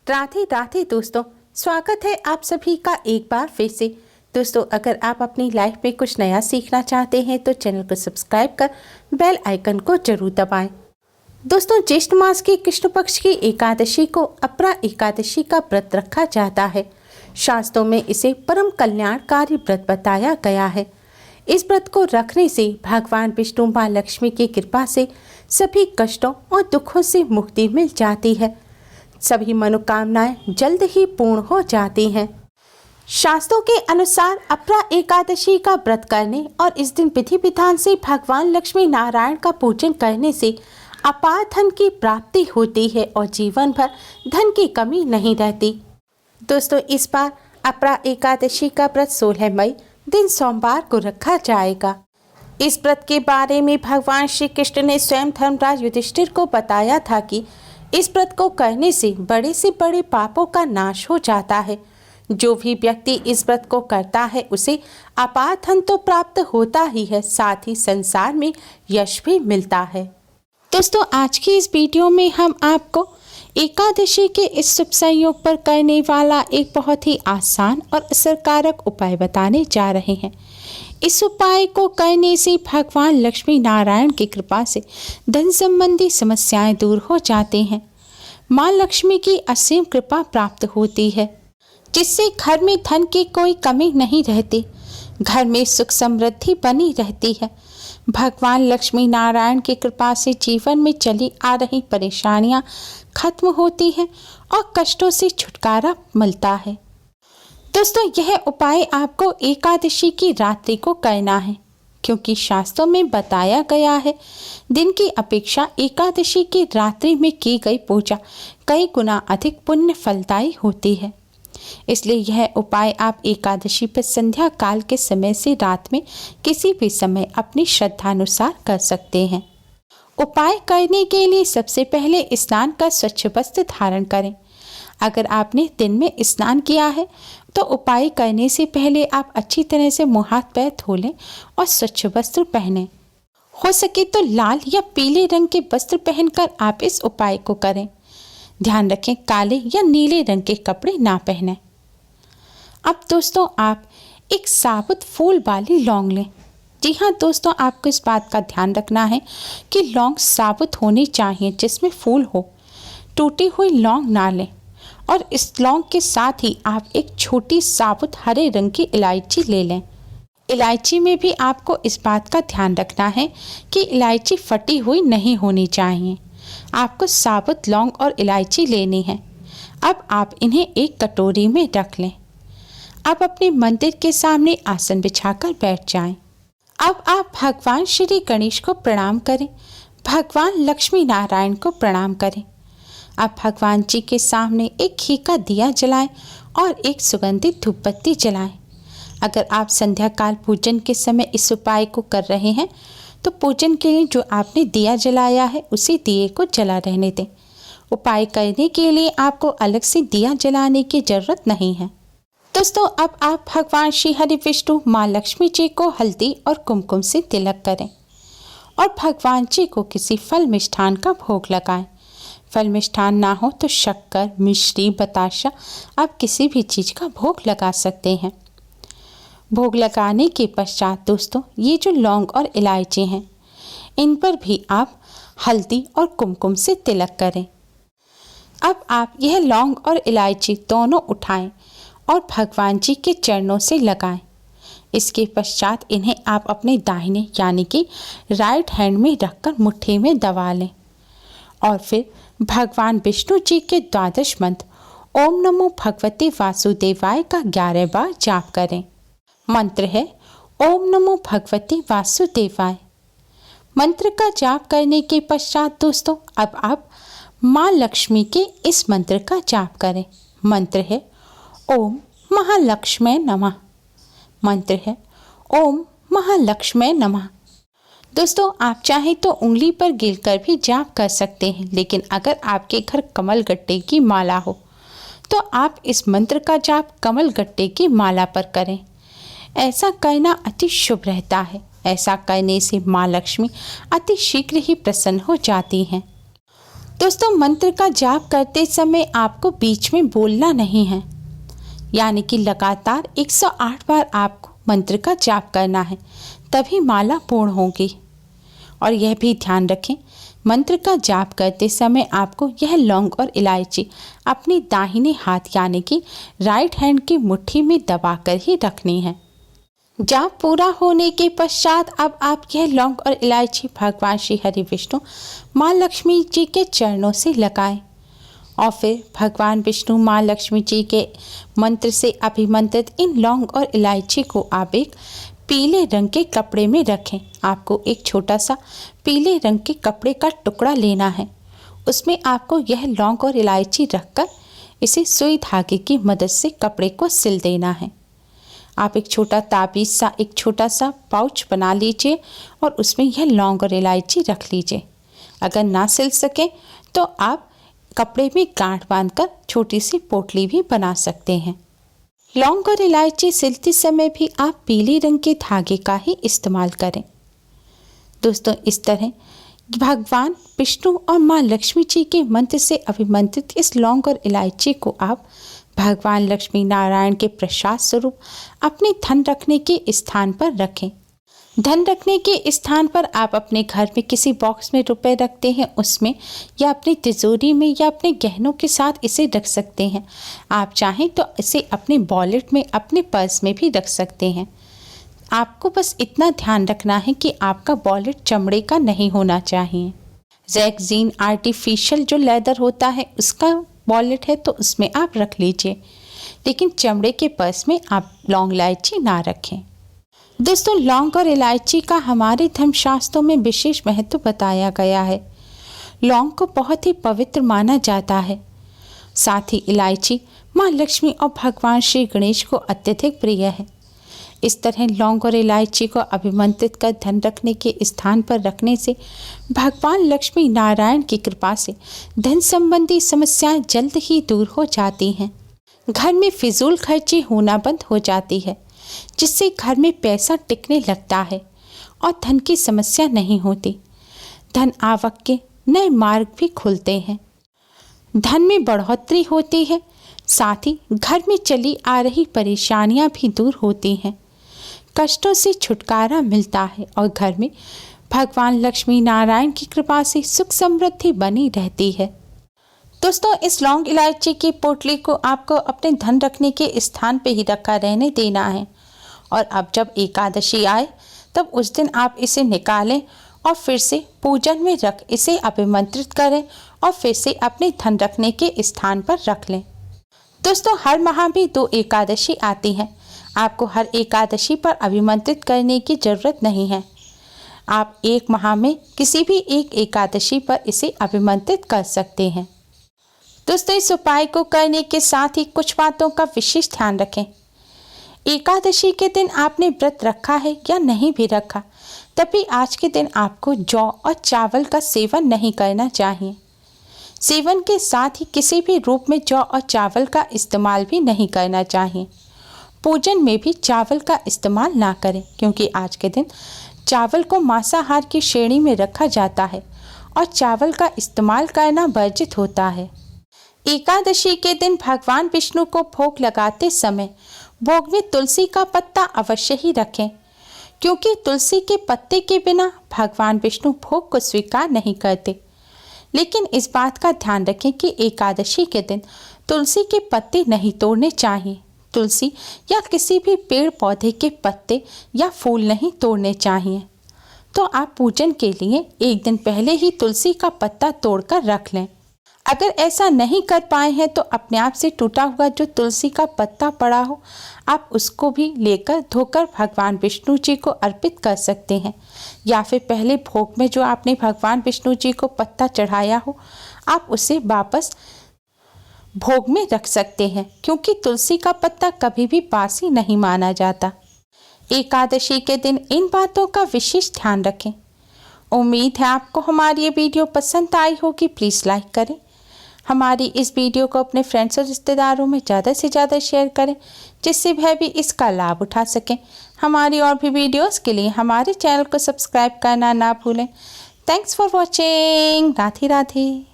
राधे राधे दोस्तों, स्वागत है आप सभी का एक बार फिर से। दोस्तों, अगर आप अपनी लाइफ में कुछ नया सीखना चाहते हैं तो चैनल को सब्सक्राइब कर बेल आइकन को जरूर दबाएं। दोस्तों, ज्येष्ठ मास की कृष्ण पक्ष की एकादशी को अपरा एकादशी का व्रत रखा जाता है। शास्त्रों में इसे परम कल्याणकारी व्रत बताया गया है। इस व्रत को रखने से भगवान विष्णु माँ लक्ष्मी की कृपा से सभी कष्टों और दुखों से मुक्ति मिल जाती है। सभी मनोकामनाएं जल्द ही पूर्ण हो जाती हैं। शास्त्रों के अनुसार अपरा एकादशी का व्रत करने और इस दिन विधि विधान से भगवान लक्ष्मी नारायण का पूजन करने से अपार धन की प्राप्ति होती है और जीवन भर धन की कमी नहीं रहती। दोस्तों, इस बार अपरा एकादशी का व्रत 16 मई दिन सोमवार को रखा जाएगा। इस व्रत के बारे में भगवान श्री कृष्ण ने स्वयं धर्मराज युधिष्ठिर को बताया था कि इस व्रत को करने से बड़े पापों का नाश हो जाता है। जो भी व्यक्ति इस व्रत को करता है उसे अपार धन तो प्राप्त होता ही है, साथ ही संसार में यश भी मिलता है। दोस्तों, आज की इस वीडियो में हम आपको एकादशी के इस शुभ संयोग पर करने वाला एक बहुत ही आसान और असरकारक उपाय बताने जा रहे हैं। इस उपाय को करने से भगवान लक्ष्मी नारायण की कृपा से धन संबंधी समस्याएं दूर हो जाते हैं। माँ लक्ष्मी की असीम कृपा प्राप्त होती है, जिससे घर में धन की कोई कमी नहीं रहती। घर में सुख समृद्धि बनी रहती है। भगवान लक्ष्मी नारायण की कृपा से जीवन में चली आ रही परेशानियां खत्म होती हैं और कष्टों से छुटकारा मिलता है। दोस्तों, यह उपाय आपको एकादशी की रात्रि को करना है, क्योंकि शास्त्रों में बताया गया है दिन की अपेक्षा एकादशी की रात्रि में की गई पूजा कई गुना अधिक पुण्य फलदायी होती है। इसलिए यह उपाय आप एकादशी पर संध्या काल के समय से रात में किसी भी समय अपनी श्रद्धानुसार कर सकते हैं। उपाय करने के लिए सबसे पहले स्नान कर स्वच्छ वस्त्र धारण करें। अगर आपने दिन में स्नान किया है तो उपाय करने से पहले आप अच्छी तरह से मुँह हाथ पैर धो लें और स्वच्छ वस्त्र पहनें। हो सके तो लाल या पीले रंग के वस्त्र पहनकर आप इस उपाय को करें। ध्यान रखें, काले या नीले रंग के कपड़े ना पहनें। अब दोस्तों, आप एक साबुत फूल वाली लौंग लें। जी हाँ दोस्तों, आपको इस बात का ध्यान रखना है कि लौंग साबुत होनी चाहिए, जिसमें फूल हो। टूटी हुई लौंग ना लें। और इस लौंग के साथ ही आप एक छोटी साबुत हरे रंग की इलायची ले लें। इलायची में भी आपको इस बात का ध्यान रखना है कि इलायची फटी हुई नहीं होनी चाहिए। आपको साबुत लौंग और इलायची लेनी है। अब आप इन्हें एक कटोरी में रख लें। अब अपने मंदिर के सामने आसन बिछाकर बैठ जाएं। अब आप भगवान श्री गणेश को प्रणाम करें, भगवान लक्ष्मी नारायण को प्रणाम करें। अब भगवान जी के सामने एक घी का दिया जलाएं और एक सुगंधित धूपबत्ती जलाएं। अगर आप संध्या काल पूजन के समय इस उपाय को कर रहे हैं तो पूजन के लिए जो आपने दिया जलाया है उसी दिए को जला रहने दें। उपाय करने के लिए आपको अलग से दिया जलाने की जरूरत नहीं है। दोस्तों, अब आप भगवान श्री हरि विष्णु माँ लक्ष्मी जी को हल्दी और कुमकुम से तिलक करें और भगवान जी को किसी फल मिष्ठान का भोग लगाएं। फल मिष्ठान ना हो तो शक्कर, मिश्री, बताशा आप किसी भी चीज़ का भोग लगा सकते हैं। भोग लगाने के पश्चात दोस्तों, ये जो लौंग और इलायची हैं इन पर भी आप हल्दी और कुमकुम से तिलक करें। अब आप यह लौंग और इलायची दोनों उठाएं और भगवान जी के चरणों से लगाएं। इसके पश्चात इन्हें आप अपने दाहिने यानी कि राइट हैंड में रखकर मुट्ठी में दबा लें और फिर भगवान विष्णु जी के द्वादश मंत्र ओम नमो भगवते वासुदेवाय का 11 बार जाप करें। मंत्र है ओम नमो भगवते वासुदेवाय। मंत्र का जाप करने के पश्चात दोस्तों, अब आप माँ लक्ष्मी के इस मंत्र का जाप करें। मंत्र है ओम महालक्ष्मी नमः। मंत्र है ओम महालक्ष्मी नमः। दोस्तों, आप चाहें तो उंगली पर गिरकर भी जाप कर सकते हैं, लेकिन अगर आपके घर कमल गट्टे की माला हो तो आप इस मंत्र का जाप कमल गट्टे की माला पर करें। ऐसा करना अति शुभ रहता है। ऐसा करने से माँ लक्ष्मी अति शीघ्र ही प्रसन्न हो जाती हैं। दोस्तों, मंत्र का जाप करते समय आपको बीच में बोलना नहीं है, यानी कि लगातार 108 बार आपको मंत्र का जाप करना है, तभी माला पूर्ण होगी। और यह भी ध्यान रखें, मंत्र का जाप करते समय आपको यह लौंग और इलायची अपनी दाहिने हाथ यानी कि राइट हैंड की मुट्ठी में दबाकर ही रखनी है। जाप पूरा होने के पश्चात अब आप यह लौंग और इलायची भगवान श्री हरि विष्णु माँ लक्ष्मी जी के चरणों से लगाएं और फिर भगवान विष्णु माँ लक्ष्मी जी के मंत्र से अभिमंत्रित इन लौंग और इलायची को आप एक पीले रंग के कपड़े में रखें। आपको एक छोटा सा पीले रंग के कपड़े का टुकड़ा लेना है, उसमें आपको यह लौंग और इलायची रखकर इसे सुई धागे की मदद से कपड़े को सिल देना है। आप एक छोटा ताबीज सा एक छोटा सा पाउच बना लीजिए और उसमें यह लौंग और इलायची रख लीजिए। अगर ना सिल सके तो आप कपड़े में गांठ बांधकर छोटी सी पोटली भी बना सकते हैं। लौंग और इलायची सिलते समय भी आप पीले रंग के धागे का ही इस्तेमाल करें। दोस्तों, इस तरह भगवान विष्णु और माँ लक्ष्मी जी के मंत्र से अभिमंत्रित इस लौंग और इलायची को आप भगवान लक्ष्मी नारायण के प्रसाद स्वरूप अपने धन रखने के स्थान पर रखें। धन रखने के स्थान पर आप अपने घर में किसी बॉक्स में रुपए रखते हैं, उसमें या अपनी तिजोरी में या अपने गहनों के साथ इसे रख सकते हैं। आप चाहें तो इसे अपने वॉलेट में, अपने पर्स में भी रख सकते हैं। आपको बस इतना ध्यान रखना है कि आपका वॉलेट चमड़े का नहीं होना चाहिए। रेक्सीन आर्टिफिशियल जो लेदर होता है उसका वॉलेट है तो उसमें आप रख लीजिए, लेकिन चमड़े के पर्स में आप लौंग इलायची ना रखें। दोस्तों, लौंग और इलायची का हमारे धर्मशास्त्रों में विशेष महत्व बताया गया है। लौंग को बहुत ही पवित्र माना जाता है, साथ ही इलायची माँ लक्ष्मी और भगवान श्री गणेश को अत्यधिक प्रिय है। इस तरह लौंग और इलायची को अभिमंत्रित कर धन रखने के स्थान पर रखने से भगवान लक्ष्मी नारायण की कृपा से धन संबंधी समस्याएं जल्द ही दूर हो जाती हैं। घर में फिजूल खर्ची होना बंद हो जाती है, जिससे घर में पैसा टिकने लगता है और धन की समस्या नहीं होती। धन आवक के नए मार्ग भी खुलते हैं, धन में बढ़ोतरी होती है, साथ ही घर में चली आ रही परेशानियां भी दूर होती हैं। कष्टों से छुटकारा मिलता है और घर में भगवान लक्ष्मी नारायण की कृपा से सुख समृद्धि बनी रहती है। दोस्तों, इस लौंग इलायची की पोटली को आपको अपने धन रखने के स्थान पे ही रखा रहने देना है और अब जब एकादशी आए तब उस दिन आप इसे निकालें और फिर से पूजन में रख इसे अभिमंत्रित करें और फिर से अपने धन रखने के स्थान पर रख लें। दोस्तों, हर माह भी 2 एकादशी आती हैं। आपको हर एकादशी पर अभिमंत्रित करने की ज़रूरत नहीं है। आप एक माह में किसी भी एक एकादशी पर इसे अभिमंत्रित कर सकते हैं। दोस्तों, इस उपाय को करने के साथ ही कुछ बातों का विशेष ध्यान रखें। एकादशी के दिन आपने व्रत रखा है या नहीं भी रखा, तभी आज के दिन आपको जौ और चावल का सेवन नहीं करना चाहिए। सेवन के साथ ही किसी भी रूप में जौ और चावल का इस्तेमाल भी नहीं करना चाहिए। पूजन में भी चावल का इस्तेमाल ना करें, क्योंकि आज के दिन चावल को मांसाहार की श्रेणी में रखा जाता है और चावल का इस्तेमाल करना वर्जित होता है। एकादशी के दिन भगवान विष्णु को भोग लगाते समय भोग में तुलसी का पत्ता अवश्य ही रखें, क्योंकि तुलसी के पत्ते के बिना भगवान विष्णु भोग को स्वीकार नहीं करते। लेकिन इस बात का ध्यान रखें कि एकादशी के दिन तुलसी के पत्ते नहीं तोड़ने चाहिए। तुलसी या किसी भी पेड़ पौधे के पत्ते या फूल नहीं तोड़ने चाहिए। तो आप पूजन के लिए एक दिन पहले ही तुलसी का पत्ता तोड़कर रख लें। अगर ऐसा नहीं कर पाए हैं तो अपने आप से टूटा हुआ जो तुलसी का पत्ता पड़ा हो, आप उसको भी लेकर धोकर भगवान विष्णु जी को अर्पित कर सकते हैं, या फिर पहले भोग में जो आपने भगवान विष्णु जी को पत्ता चढ़ाया हो आप उसे वापस भोग में रख सकते हैं, क्योंकि तुलसी का पत्ता कभी भी बासी नहीं माना जाता। एकादशी के दिन इन बातों का विशेष ध्यान रखें। उम्मीद है आपको हमारी ये वीडियो पसंद आई होगी। प्लीज़ लाइक करें, हमारी इस वीडियो को अपने फ्रेंड्स और रिश्तेदारों में ज़्यादा से ज़्यादा शेयर करें, जिससे वह भी इसका लाभ उठा सकें। हमारी और भी वीडियोस के लिए हमारे चैनल को सब्सक्राइब करना ना भूलें। Thanks for watching. Radhe Radhe.